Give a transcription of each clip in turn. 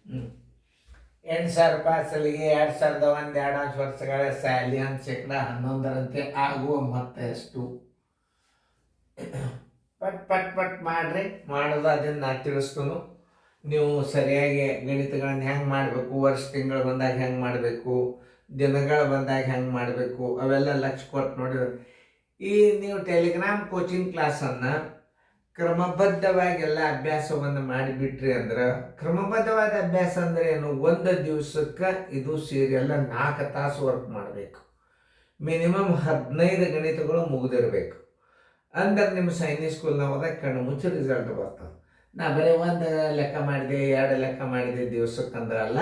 8,000 ರೂಪಾಯಿ ಸಲಿಗೆ 2,001 ಎರಡು ವರ್ಷಗಳ ಸ್ಯಾಲಿ ಅಂತ 11% ಆಗುವ ಮೊತ್ತ ಎಷ್ಟು? ಪಟ್ ಪಟ್ ಪಟ್ ಮಾಡ್ರಿ. ಮಾಡೋದು ಅದನ್ನು ನಾ ತಿಳಿಸ್ತು. ನೀವು ಸರಿಯಾಗಿ ಗಣಿತಗಳನ್ನ ಹೆಂಗೆ ಮಾಡಬೇಕು, ವರ್ಷ ತಿಂಗಳು ಬಂದಾಗ ಹೆಂಗೆ ಮಾಡಬೇಕು, ದಿನಗಳು ಬಂದಾಗ ಹೆಂಗೆ ಮಾಡಬೇಕು, ಅವೆಲ್ಲ ಲಕ್ಷ್ಯ ಕೊಟ್ಟು ನೋಡಿದ್ರೆ ಈ ನೀವು ಟೆಲಿಗ್ರಾಮ್ ಕೋಚಿಂಗ್ ಕ್ಲಾಸನ್ನು ಕ್ರಮಬದ್ಧವಾಗಿ ಎಲ್ಲ ಅಭ್ಯಾಸವನ್ನು ಮಾಡಿಬಿಟ್ರಿ ಅಂದ್ರೆ, ಕ್ರಮಬದ್ಧವಾದ ಅಭ್ಯಾಸ ಅಂದರೆ ಏನು? ಒಂದು ದಿವಸಕ್ಕೆ ಇದು ಸೇರಿ ಎಲ್ಲ 4 ತಾಸು ವರ್ಕ್ ಮಾಡಬೇಕು. ಮಿನಿಮಮ್ 15 ಗಣಿತಗಳು ಮುಗಿದಿರಬೇಕು. ಅಂದ್ರೆ ನಿಮ್ಮ ಸೈನಿಕ್ ಸ್ಕೂಲ್ನ ಹೋದಾಗ ಕಣ್ಣು ಮುಚ್ಚಿ ರಿಸಲ್ಟ್ ಬರ್ತದೆ. ನಾ ಬರೀ ಒಂದು ಲೆಕ್ಕ ಮಾಡಿದೆ, 2 ಲೆಕ್ಕ ಮಾಡಿದೆ ದಿವಸಕ್ಕೆ ಅಂದ್ರಲ್ಲ,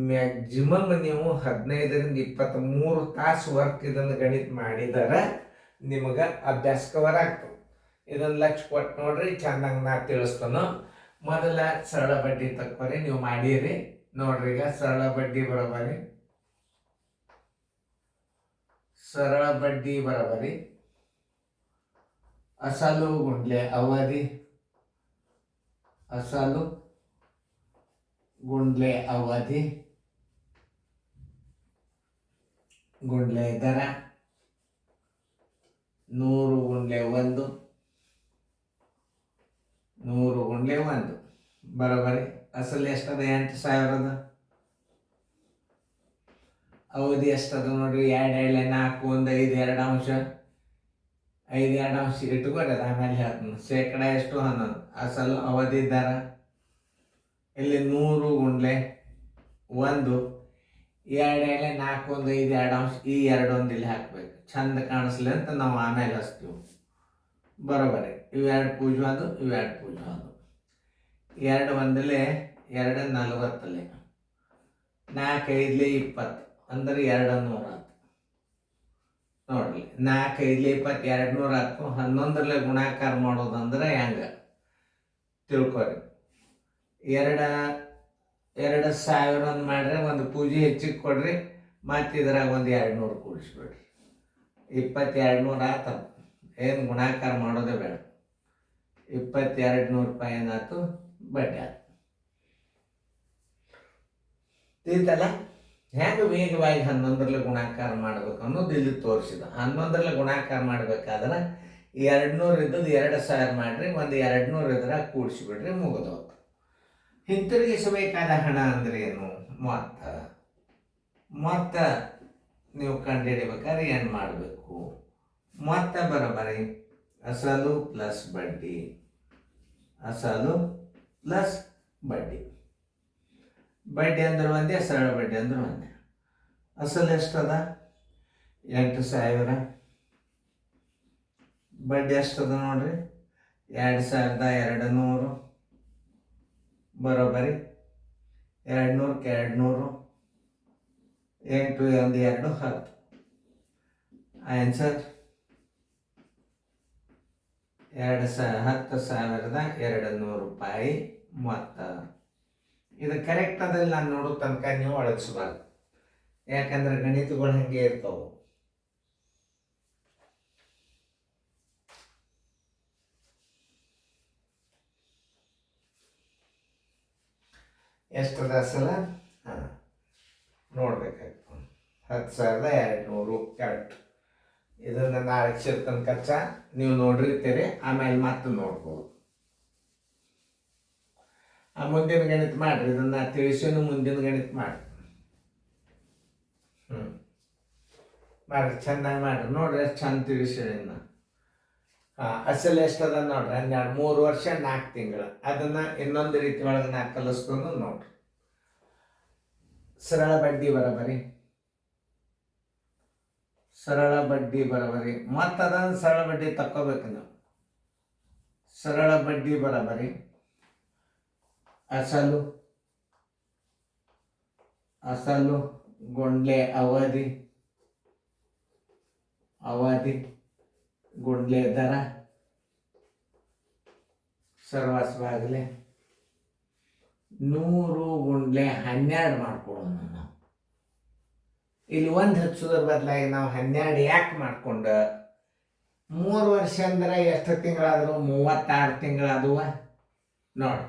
ಮ್ಯಾಕ್ಸಿಮಮ್ ನೀವು 15ರಿಂದ 23 ತಾಸು ವರ್ಕ್ ಇದನ್ನು ಗಣಿತ ಮಾಡಿದರೆ ನಿಮಗೆ ಅಭ್ಯಾಸ ಕವರ್ ಆಗ್ತದೆ. ಇದನ್ನು ಲಕ್ಷ್ಯ ಕೊಟ್ಟು ನೋಡ್ರಿ, ಚೆಂದಂಗೆ ನಾ ತಿಳಿಸ್ತಾನು. ಮೊದಲ ಸರಳ ಬಡ್ಡಿ ತಕ್ಕೊರಿ, ನೀವು ಮಾಡಿರಿ ನೋಡ್ರಿ. ಈಗ ಸರಳ ಬಡ್ಡಿ ಬರೋಬರಿ, ಸರಳ ಬಡ್ಡಿ ಬರೋಬರಿ ಅಸಲು ಗುಂಡ್ಲೆ ಅವಧಿ, ಅಸಲು ಗುಂಡ್ಲೆ ಅವಧಿ ಗುಂಡ್ಲೆ ದರ 100 ಗುಂಡ್ಲೆ 1, 100 ಗುಂಡ್ಲೆ 1 ಬರೋಬರಿ. ಅಸಲು ಎಷ್ಟದ? 8,000. ಅವಧಿ ಎಷ್ಟದ ನೋಡ್ರಿ? 2 4 1 5 2 ಅಂಶ 5 2 ಅಂಶ ಇಟ್ಕೋರಿ. ಅದು ಆಮೇಲೆ ಹೇಳ್ತೀನಿ. ಶೇಕಡ ಎಷ್ಟು? 11. ಅಸಲು ಅವಧಿ ದರ ಇಲ್ಲಿ 100 ಗುಂಡ್ಲೆ 1, 2 4 1 5 2 ಅಂಶ, ಈ 2 ಒಂದು ಇಲ್ಲಿ ಹಾಕ್ಬೇಕು, ಚಂದ ಕಾಣಿಸ್ಲಿ ಅಂತ ನಾವು ಆಮೇಲೆ ಹಚ್ತೀವಿ. ಬರೋಬರಿ. ಇವೆರಡು ಪೂಜೆ ಅದು, ಇವೆರಡು ಪೂಜೆ ಅದು. 2 ಒಂದಲೇ 2 40, 4 5 20 ಅಂದ್ರೆ 200 ಆಯ್ತು ನೋಡ್ರಿ. 4 5 20 200 ಆಯ್ತು. 11 ಗುಣಾಕಾರ ಮಾಡೋದಂದ್ರೆ ಹೆಂಗೆ ತಿಳ್ಕೊರಿ. 2,000 ಮಾಡ್ರೆ ಒಂದು ಪೂಜೆ ಹೆಚ್ಚಿಗೆ ಕೊಡ್ರಿ, ಮತ್ತು ಇದ್ರಾಗ ಒಂದು 200 ಕೂಡಿಸ್ಬಿಡ್ರಿ. 2200 ಆತದ. ಏನು ಗುಣಾಕಾರ ಮಾಡೋದೇ ಬೇಡ. 2200 ರೂಪಾಯಿ ಏನಾಯ್ತು? ಬಡ್ಡಿ ಆಯ್ತು. ತಿಳಿತಲ್ಲ ಹೆಂಗೆ ವೇಗವಾಗಿ 11 ಗುಣಾಕಾರ ಮಾಡ್ಬೇಕು ಅನ್ನೋದು ಇಲ್ಲಿ ತೋರಿಸಿದ. 11 ಗುಣಾಕಾರ ಮಾಡ್ಬೇಕಾದ್ರೆ 200 ಇದ್ದದ್ದು 2,000 ಮಾಡ್ರಿ, ಒಂದು 200 ಇದ್ರಾಗ ಕೂಡಿಸಿಬಿಡ್ರಿ, ಮುಗಿದೋತು. ಹಿಂತಿರುಗಿಸಬೇಕಾದ ಹಣ ಅಂದ್ರೆ ಏನು? ಮೊತ್ತ ನೀವು ಕಂಡುಹಿಡಿಬೇಕಾದ್ರೆ ಏನು ಮಾಡಬೇಕು? ಮೊತ್ತ ಬರೋಬರಿ ಅಸಲು ಪ್ಲಸ್ ಬಡ್ಡಿ, ಅಸಲು ಪ್ಲಸ್ ಬಡ್ಡಿ. ಬಡ್ಡಿ ಅಂದ್ರೆ ಒಂದೇ, ಸರಳ ಬಡ್ಡಿ ಅಂದ್ರೆ ಒಂದೇ. ಅಸಲು ಎಷ್ಟದ? 8,000. ಬಡ್ಡಿ ಎಷ್ಟದ ನೋಡ್ರಿ? 2,200 ಬರೋಬರಿ. 200ಕ್ಕೆ 200, 8 1 2 10. ಆನ್ಸರ್ 10,200 ರೂಪಾಯಿ ಮೊತ್ತ. ಇದು ಕರೆಕ್ಟ್ ಅದಲ್ಲಿ ನಾನು ನೋಡೋ ತನಕ ನೀವು ಅಳಗಿಸ್ಬಾರ್ದು. ಯಾಕಂದ್ರೆ ಗಣಿತಗಳು ಹಂಗೆ ಇರ್ತಾವೆ. ಎಷ್ಟದ ಅಸಲ? ಹಾಂ ನೋಡ್ಬೇಕಾಯ್ತು. 10,200 ಕರೆಕ್ಟ್. ಇದನ್ನು ನಾನು ಅಳಗಿಸಿರ್ತನ ಕಚ್ಚ ನೀವು ನೋಡಿರ್ತೀರಿ, ಆಮೇಲೆ ಮತ್ತೆ ನೋಡ್ಬೋದು. ಆ ಮುಂದಿನ ಗಣಿತ ಮಾಡ್ರಿ. ಇದನ್ನು ತಿಳಿಸೋನು ಮುಂದಿನ ಗಣಿತ ಮಾಡಿ. ಮಾಡ್ರಿ, ಚೆನ್ನಾಗಿ ಮಾಡ್ರಿ. ನೋಡ್ರಿ ಎಷ್ಟು ಚಂದ ತಿಳಿಸಿ. ಅಸಲು ಎಷ್ಟದ ನೋಡ್ರಿ? 12. 3 ವರ್ಷ 4 ತಿಂಗಳು. ಅದನ್ನು ಇನ್ನೊಂದು ರೀತಿ ಒಳಗೆ ನಾ ಕಲಿಸ್ಕೊಂಡು ನೋಡ್ರಿ. ಸರಳ ಬಡ್ಡಿ ಬರೋಬರಿ, ಸರಳ ಬಡ್ಡಿ ಬರೋಬರಿ. ಮತ್ತು ಅದನ್ನು ಸರಳ ಬಡ್ಡಿ ತಕ್ಕೋಬೇಕು ನೀವು. ಸರಳ ಬಡ್ಡಿ ಬರೋಬರಿ ಅಸಲು, ಅಸಲು ಗುಂಡ್ಲೆ ಅವಧಿ, ಅವಧಿ ಗುಂಡ್ಲೆ ದರ ಸರ್ವಸ್ವಾಗಲಿ 100 ಗುಂಡ್ಲೆ 12 ಮಾಡ್ಕೊಳ್ಳೋಣ ನಾವು. ಇಲ್ಲಿ 1 ಹಚ್ಚೋದ್ರ ಬದಲಾಗಿ ನಾವು 12 ಯಾಕೆ ಮಾಡ್ಕೊಂಡು? 3 ವರ್ಷ ಅಂದ್ರೆ ಎಷ್ಟು ತಿಂಗಳಾದರೂ? 36 ತಿಂಗಳಾದವ ನೋಡಿ.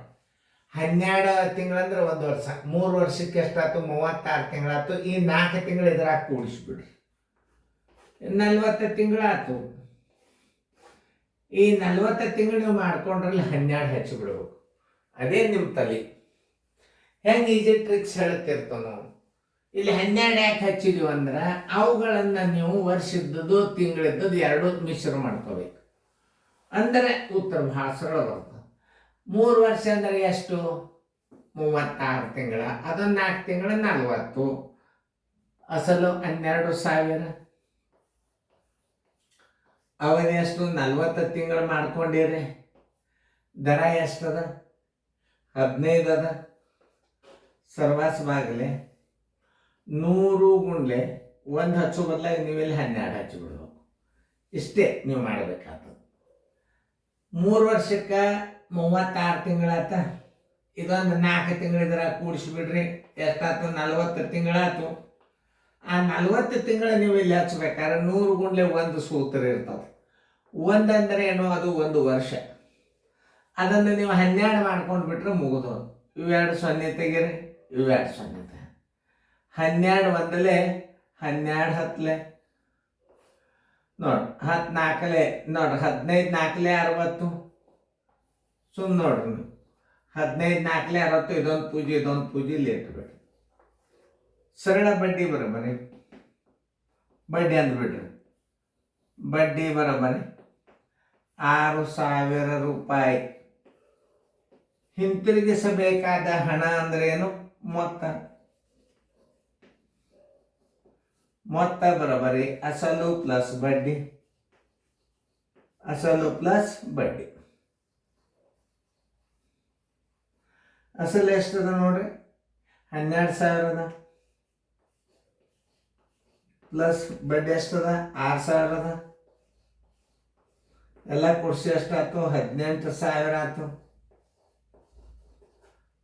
12 ತಿಂಗಳಂದ್ರೆ 1 ವರ್ಷ, 3 ವರ್ಷಕ್ಕೆ ಎಷ್ಟಾಯ್ತು? 36 ತಿಂಗಳಾಯ್ತು. ಈ 4 ತಿಂಗಳು ಇದ್ರಾಗ ಕೂಡಿಸ್ಬಿಡ್ರಿ, 40 ತಿಂಗಳಾಯ್ತು. ಈ 40 ತಿಂಗಳು ನೀವು ಮಾಡ್ಕೊಂಡ್ರಲ್ಲಿ 12 ಹಚ್ಚಿಬಿಡ್ಬೇಕು. ಅದೇ ನಿಮ್ಮ ತಲೆ. ಹೆಂಗೆ ಈಜಿ ಟ್ರಿಕ್ಸ್ ಹೇಳುತ್ತಿರ್ತಾವ ನಾವು. ಇಲ್ಲಿ 12 ಯಾಕೆ ಹಚ್ಚಿದೀವಿ ಅಂದ್ರೆ ಅವುಗಳನ್ನು ನೀವು ವರ್ಷದ್ದು ತಿಂಗಳಿದ್ದದ್ದು ಎರಡೂ ಮಿಶ್ರ ಮಾಡ್ಕೋಬೇಕು. ಅಂದರೆ ಉತ್ತರ ಭಾಳ ಸರಳ ಬರ್ತದೆ. 3 ವರ್ಷ ಅಂದರೆ ಎಷ್ಟು? 36 ತಿಂಗಳ. ಅದೊಂದು 4 ತಿಂಗಳ 40. ಅಸಲು 12,000. ಅವಧಿ ಎಷ್ಟು? 40 ತಿಂಗಳು ಮಾಡ್ಕೊಂಡಿರಿ. ದರ ಎಷ್ಟದ? 15 ಅದ. ಸರ್ವಾಸ್ ಬಾಗಲೆ 100 ಗುಂಡ್ಲೆ 1 ಹಚ್ಚು ಬದಲಾಗಿ ನೀವೆಲ್ಲಿ 12 ಹಚ್ಚಿಬಿಡ್ಬೇಕು. ಇಷ್ಟೇ ನೀವು ಮಾಡಬೇಕಾಗ್ತದೆ. 3 ವರ್ಷಕ್ಕೆ 36 ತಿಂಗಳಾತ. ಇದೊಂದು 4 ತಿಂಗಳಿದ್ರ ಕೂಡಿಸ್ಬಿಡ್ರಿ. ಎಷ್ಟಾಯ್ತು? 40 ತಿಂಗಳಾಯ್ತು. ಆ 40 ತಿಂಗಳ ನೀವು ಇಲ್ಲಿ ಹಚ್ಬೇಕಾದ್ರೆ 100 ಗುಂಡ್ಲೆ 1 ಸೂತ್ರ ಇರ್ತದೆ. 1 ಅಂದರೆ ಏನು? ಅದು 1 ವರ್ಷ. ಅದನ್ನು ನೀವು 12 ಮಾಡ್ಕೊಂಡು ಬಿಟ್ರೆ ಮುಗಿದು. ಇವೆರಡು 0 ತೆಗೀರಿ, ಇವೆರಡು 0 ತೆಗೀರಿ. 12 ಒಂದಲೇ 12 ಹತ್ತಲೆ ನೋಡ್ರಿ, 10 4 ನೋಡ್ರಿ, 15 4 60. ಸುಮ್ ನೋಡ್ರಿ ನೀವು, 15 4 60. ಇದೊಂದು ಪೂಜೆ ಇಲ್ಲಿ ಇಟ್ಬಿಡ್ರಿ. ಸರಳ ಬಡ್ಡಿ ಬರೋಬ್ಬರಿ. ಬಡ್ಡಿ ಅಂದ್ಬಿಡ್ರಿ. ಬಡ್ಡಿ ಬರೋಬ್ಬರಿ 6,000 ರೂಪಾಯಿ. ಹಿಂತಿರುಗಿಸಬೇಕಾದ ಹಣ ಅಂದ್ರೆ ಏನು? ಮೊತ್ತ ಬರೋಬ್ಬರಿ ಅಸಲು ಪ್ಲಸ್ ಬಡ್ಡಿ. ಅಸಲು ಪ್ಲಸ್ ಬಡ್ಡಿ. ಅಸಲು ಎಷ್ಟದ ನೋಡ್ರಿ? 12,000 ಪ್ಲಸ್ ಬಡ್ಡಿ ಎಷ್ಟದ? 6,000. ಎಲ್ಲ ಕೊಡ್ಸಿ ಎಷ್ಟಾಯ್ತು? 18,000 ಆಯ್ತು.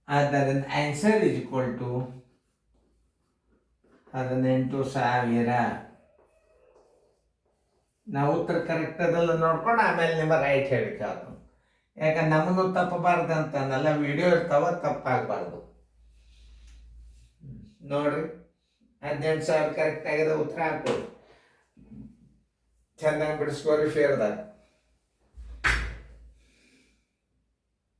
ಆದ್ದರಿಂದ ಆನ್ಸರ್ ಇಸ್ ಈಕ್ವಲ್ ಟು 18,000. ನಾವು ಉತ್ತರ ಕರೆಕ್ಟ್ ಅದಲ್ಲ ನೋಡ್ಕೊಂಡು ಆಮೇಲೆ ನಿಮ್ಮ ರೈಟ್ ಹೇಳಿಕೆ ಅದು. ಯಾಕಂದ್ರೆ ನಮ್ಮನ್ನು ತಪ್ಪಬಾರ್ದಂತ ನೆಲ್ಲ ವಿಡಿಯೋ ಇರ್ತಾವ, ತಪ್ಪಾಗಬಾರ್ದು. ನೋಡ್ರಿ, 18,000 ಕರೆಕ್ಟ್ ಆಗಿದೆ. ಉತ್ತರ ಹಾಕ್ಬೋದು. ಚೆನ್ನಾಗಿ ಬಿಡಿಸ್ಕೋರಿ ಫೇರ್ದಾಗ.